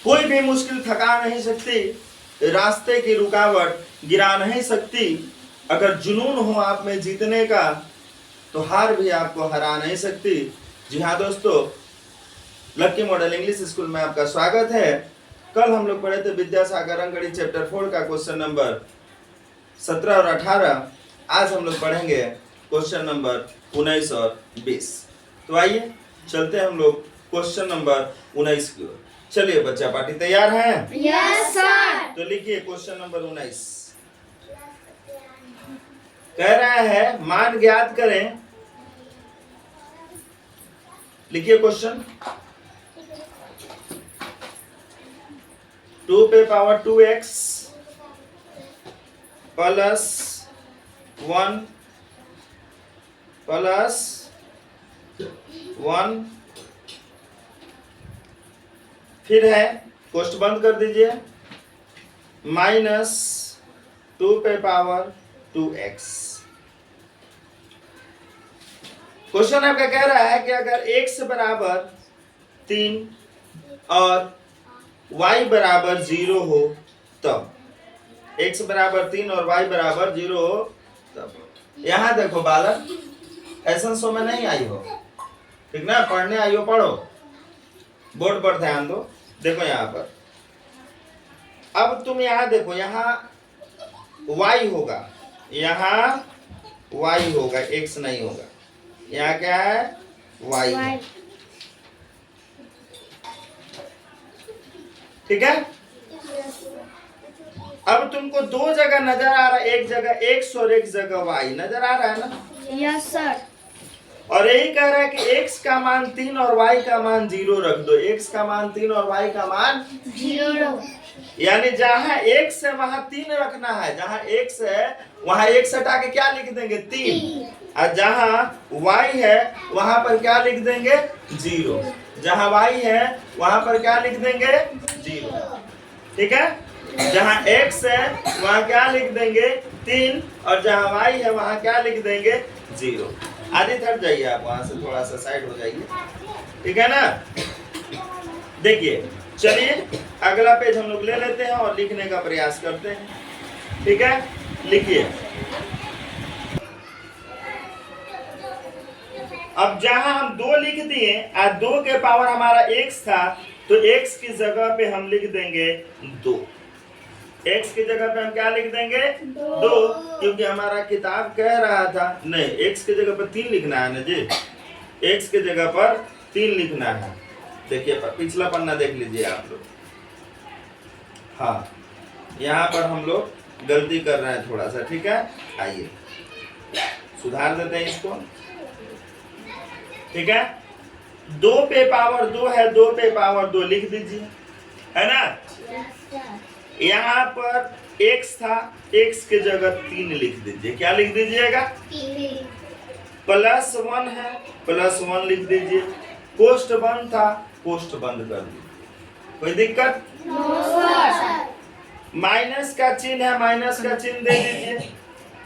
कोई भी मुश्किल थका नहीं सकती, रास्ते की रुकावट गिरा नहीं सकती। अगर जुनून हो आप में जीतने का तो हार भी आपको हरा नहीं सकती। जी हाँ दोस्तों, लक्की मॉडल इंग्लिश स्कूल में आपका स्वागत है। कल हम लोग पढ़े थे विद्यासागर अंकगणित चैप्टर 4 का क्वेश्चन नंबर 17 और 18। आज हम लोग पढ़ेंगे क्वेश्चन नंबर 19 और 20। तो आइए चलते हैं हम लोग क्वेश्चन नंबर 19 की ओर। चलिए बच्चा पार्टी तैयार हैं? Yes sir. तो लिखिए क्वेश्चन नंबर 19। कह रहा है मान ज्ञात करें। लिखिए क्वेश्चन। 2 पे पावर 2x प्लस 1 प्लस 1 फिर है कोष्ठ बंद कर दीजिए माइनस 2 पे पावर 2x। क्वेश्चन आपका कह रहा है कि अगर x बराबर 3 और y बराबर 0 हो तब, x बराबर 3 और y बराबर 0 हो तब। यहां देखो बालक, ऐसा शो में नहीं आई हो, ठीक ना? पढ़ने आई हो पढ़ो, बोर्ड पर ध्यान दो। देखो यहाँ पर, अब तुम यहाँ देखो, यहाँ y होगा, यहाँ y होगा, x नहीं होगा। यहाँ क्या है? y है। ठीक है? अब तुमको दो जगह नजर आ रहा है, एक जगह x और एक जगह y नजर आ रहा है ना? Yes sir. और यही कह रहा है कि x का मान 3 और y का मान 0 रख दो। x का मान 3 और y का मान 0, यानी जहां x है वहां 3 रखना है। जहां x है वहां x हटा के क्या लिख देंगे? 3। और जहां y है वहां पर क्या लिख देंगे? 0। जहां y है वहां पर क्या लिख देंगे? 0। ठीक है? जहां x है वहां क्या लिख देंगे? 3। और जहां y है वहां क्या लिख देंगे? 0। आधी हट जाइए आप, वहां से थोड़ा सा साइड हो जाइए, ठीक है ना? देखिए, चलिए अगला पेज हम लोग ले लेते हैं और लिखने का प्रयास करते हैं। ठीक है, लिखिए। अब जहां हम 2 लिख दिए और 2 के पावर हमारा x था, तो x की जगह पे हम लिख देंगे 2। x की जगह पे हम क्या लिख देंगे? 2, क्योंकि हमारा किताब कह रहा था, नहीं, x की जगह पर 3 लिखना है ना जी। x की जगह पर 3 लिखना है। देखिए पिछला पन्ना देख लीजिए आप लोग। हाँ, यहाँ पर हम लोग गलती कर रहे हैं थोड़ा सा, ठीक है? आइए सुधार देते हैं इसको। ठीक है, 2 पे पावर 2 है, 2 पे पावर 2 लिख दीजिए, है ना? यहाँ पर x था, x की जगह 3 लिख दीजिए। क्या लिख दीजिएगा? प्लस 1 है, प्लस 1 लिख दीजिए। कोष्ठ बंद था, कोष्ठ बंद कर दीजिए। कोई दिक्कत? माइनस का चिन्ह है, माइनस का चिन्ह दे दीजिए।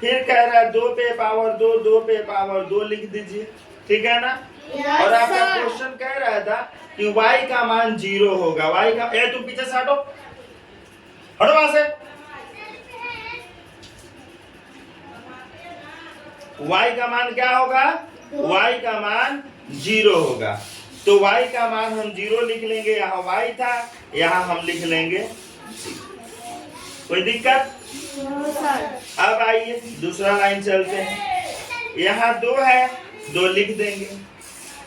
फिर कह रहा है 2 पे पावर 2, 2 पे पावर 2 लिख दीजिए। ठीक है ना? और आपका क्वेश्चन कह रहा था कि y का मान 0 होगा। y का, ए तुम पीछे से हटो, हटो वहां से। y का मान क्या होगा? y का मान 0 होगा। तो y का मान हम 0 लिख लेंगे। यहाँ y था, यहाँ हम लिख लेंगे 0। कोई दिक्कत? अब आइए दूसरा लाइन चलते हैं। यहाँ 2 है, 2 लिख देंगे।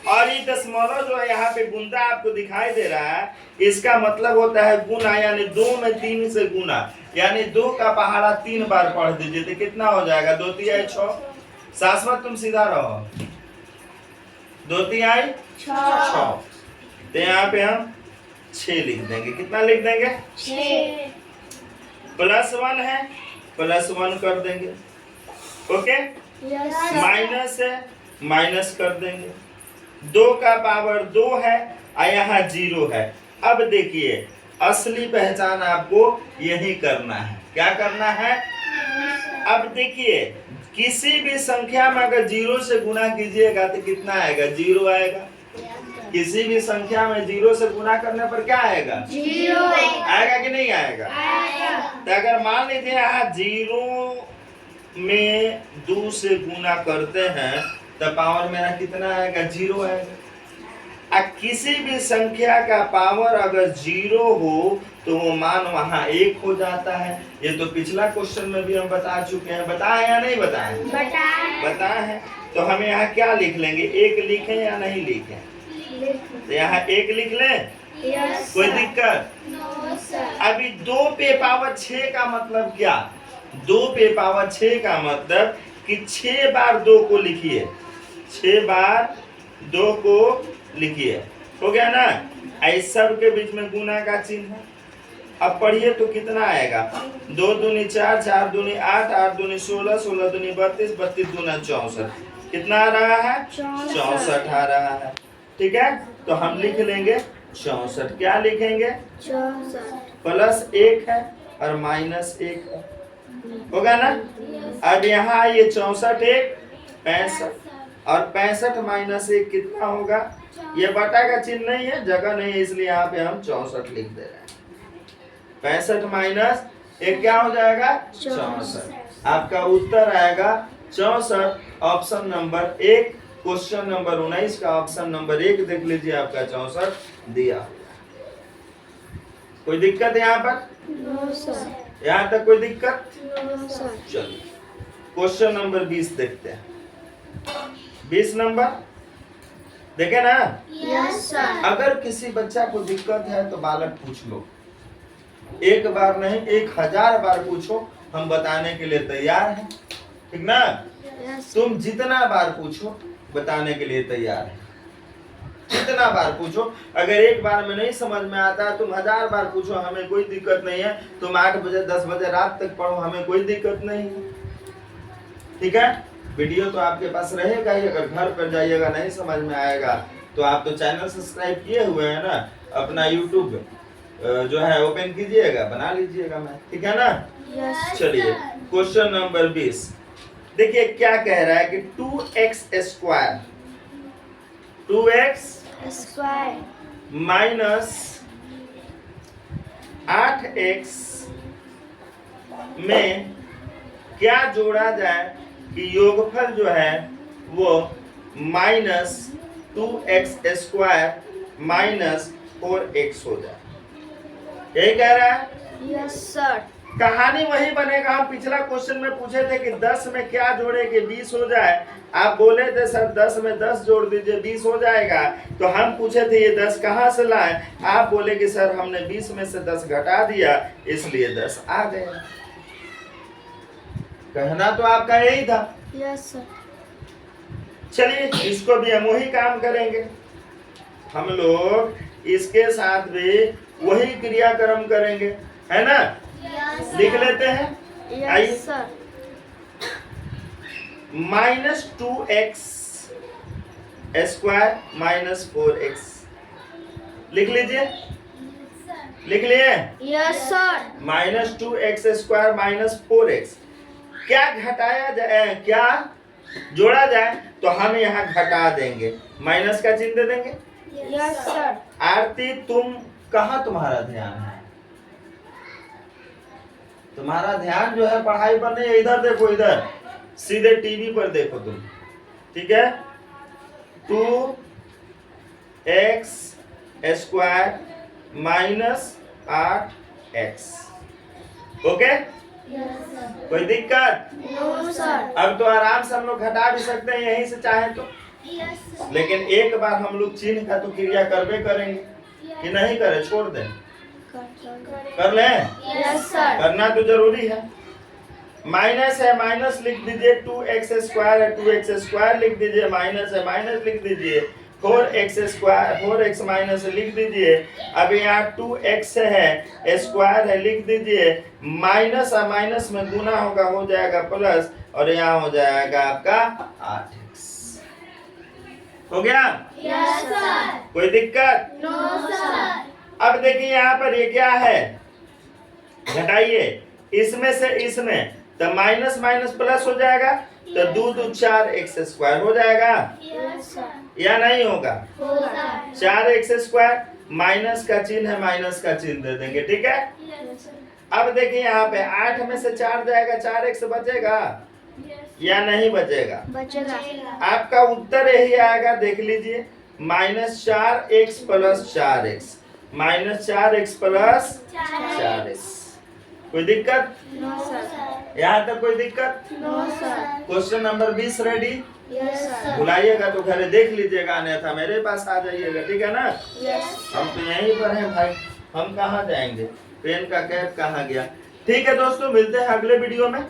और ये दशमलव जो है यहाँ पे गुणा आपको दिखाई दे रहा है, इसका मतलब होता है गुना, यानी 2 में 3 से गुना, यानी 2 का पहाड़ा 3 बार पढ़ दीजिए तो कितना हो जाएगा? 2 तिहाई 6। शाश्वत तुम सीधा रहो, 2 तिहाई 6। तो यहाँ पे हम 6 लिख देंगे। कितना लिख देंगे? 6। प्लस 1 है, प्लस 1 कर देंगे। ओके, माइनस है, माइनस कर देंगे। 2 का पावर 2 है और यहाँ 0 है। अब देखिए, असली पहचान आपको यही करना है। क्या करना है? अब देखिए, किसी भी संख्या में अगर 0 से गुना कीजिएगा तो कितना आएगा? 0 आएगा। किसी भी संख्या में 0 से गुना करने पर क्या आएगा? 0 आएगा कि नहीं आएगा? तो अगर मान लीजिए यहाँ 0 में 2 से गुना करते हैं तो पावर मेरा कितना आएगा? 0 आएगा। किसी भी संख्या का पावर अगर 0 हो तो वो मान वहां 1 हो जाता है। ये तो पिछला क्वेश्चन में भी हम बता चुके हैं। बताए या नहीं बताए? बताए हैं। तो हम यहाँ क्या लिख लेंगे? 1 लिखें या नहीं लिखें? तो यहाँ 1 लिख लें। कोई दिक्कत? अभी 2 पे पावर 6 का मतलब क्या? 2 पे पावर 6 का मतलब कि 6 बार 2 को लिखिए। 6 बार 2 को लिखिए। हो गया ना? इस सब के बीच में गुना का चिन्ह है। अब पढ़िए तो कितना आएगा? 2 दूनी 4, 4 दूनी 8, 8 दूनी 16, 16 दूनी 32, 32 दूना 64। कितना आ रहा है? 64 आ रहा है। ठीक है, तो हम लिख लेंगे 64। क्या लिखेंगे? 64 प्लस 1 है और माइनस 1 है। होगा ना? अब यहाँ आइए, 64 1 65 और 65 माइनस 1 कितना होगा? ये बटा का चिन्ह नहीं है, जगह नहीं है, इसलिए यहाँ पे हम 64 लिख दे रहे हैं। 65 माइनस 1 क्या हो जाएगा? 64। आपका उत्तर आएगा 64। ऑप्शन नंबर 1, क्वेश्चन नंबर 19 का ऑप्शन नंबर 1 देख लीजिए, आपका 64 दिया। कोई दिक्कत है यहाँ पर? No sir. यहाँ तक कोई दिक्कत? No sir. चलिए क्वेश्चन नंबर 20 देखते हैं। 20 नंबर देखे ना? Yes sir. अगर किसी बच्चा को दिक्कत है तो बालक पूछ लो। एक बार नहीं, 1000 बार पूछो, हम बताने के लिए तैयार हैं। ठीक ना? तुम जितना बार पूछो बताने के लिए तैयार है। जितना बार पूछो। अगर एक बार में नहीं समझ में आता, तुम 1000 बार पूछो, हमें कोई दिक्कत नहीं है। तुम 8 बजे 10 बजे रात तक पढ़ो, हमें कोई दिक्कत नहीं है। ठीक है? वीडियो तो आपके पास रहेगा ही। अगर घर पर जाइएगा नहीं समझ में आएगा तो आप तो चैनल सब्सक्राइब किए हुए हैं ना, अपना यूट्यूब जो है ओपन कीजिएगा, बना लीजिएगा मैं। ठीक है ना? चलिए क्वेश्चन नंबर 20 देखिए क्या कह रहा है कि 2x square 2x square minus 8x में क्या जोड़ा जाए कि योगफल जो है वो minus 2x square minus 4x हो जाए। यही कह रहा है? Yes sir. कहानी वही बनेगा। हम पिछला क्वेश्चन में पूछे थे कि 10 में क्या जोड़े कि 20 हो जाए। आप बोले थे सर 10 में 10 जोड़ दीजिए 20 हो जाएगा। तो हम पूछे थे ये 10 कहाँ से लाए? आप बोले कि सर हमने 20 में से 10 घटा दिया इसलिए 10 आ गए। कहना तो आपका यही था। Yes sir. चलिए इसको भी हम वही काम करेंगे। हम लोग इसके साथ भी वही क्रियाक्रम करेंगे, है ना? लिख लेते हैं। आइए, yes sir. Minus 2x square minus 4x लिख लीजिए। लिख लिए? Yes sir. Minus 2x square minus 4x क्या घटाया जाए, क्या जोड़ा जाए? तो हम यहाँ घटा देंगे, माइनस का चिन्ह दे देंगे। Yes sir. आरती तुम कहाँ, तुम्हारा ध्यान है? तुम्हारा ध्यान जो है पढ़ाई पर नहीं, इधर देखो, इधर सीधे टीवी पर देखो तुम। ठीक है? 2x square minus 8x। Okay? कोई दिक्कत? No sir. अब तो आराम से हम लोग घटा भी सकते हैं यहीं से चाहे तो, लेकिन एक बार हम लोग चिन्ह का तो क्रिया करबे करेंगे कि नहीं करें? छोड़ दें? कर लें? Yes sir. करना तो जरूरी है। माइनस है माइनस लिख दीजिए, 2x स्क्वायर है 2x स्क्वायर लिख दीजिए, माइनस है माइनस लिख दीजिए, 4x स्क्वायर 4x माइनस लिख दीजिए। अब यहाँ 2x है स्क्वायर है लिख दीजिए, माइनस और माइनस में गुना होगा, हो जाएगा प्लस, और यहाँ हो जाएगा आपका 8x। हो गया? Yes sir. कोई दिक्कत? No sir. अब देखिए यहाँ पर ये क्या है, घटाइए इसमें से इसमें, तो माइनस माइनस प्लस हो जाएगा, तो 2 2 4 x स्क्वायर हो जाएगा। Yes sir. या नहीं होगा? होगा। 4x² माइनस का चिन्ह है, माइनस का चिन्ह दे देंगे, ठीक है। अब देखिए यहाँ पे 8 में से 4 जाएगा, 4x बचेगा या नहीं बचेगा? बचेगा। आपका उत्तर यही आएगा, देख लीजिए, -4x + 4x, -4x + 4x। कोई दिक्कत? No sir. यहाँ तक कोई दिक्कत? No sir. Question number 20 ready? Yes sir. बुलाइएगा तो घरे देख लीजिएगा, अन्यथा मेरे पास आ जाइएगा, ठीक है ना। यस। हम तो यहीं पर हैं भाई, हम कहाँ जाएंगे? पेन का कैप कहाँ गया? ठीक है दोस्तों, मिलते हैं अगले वीडियो में।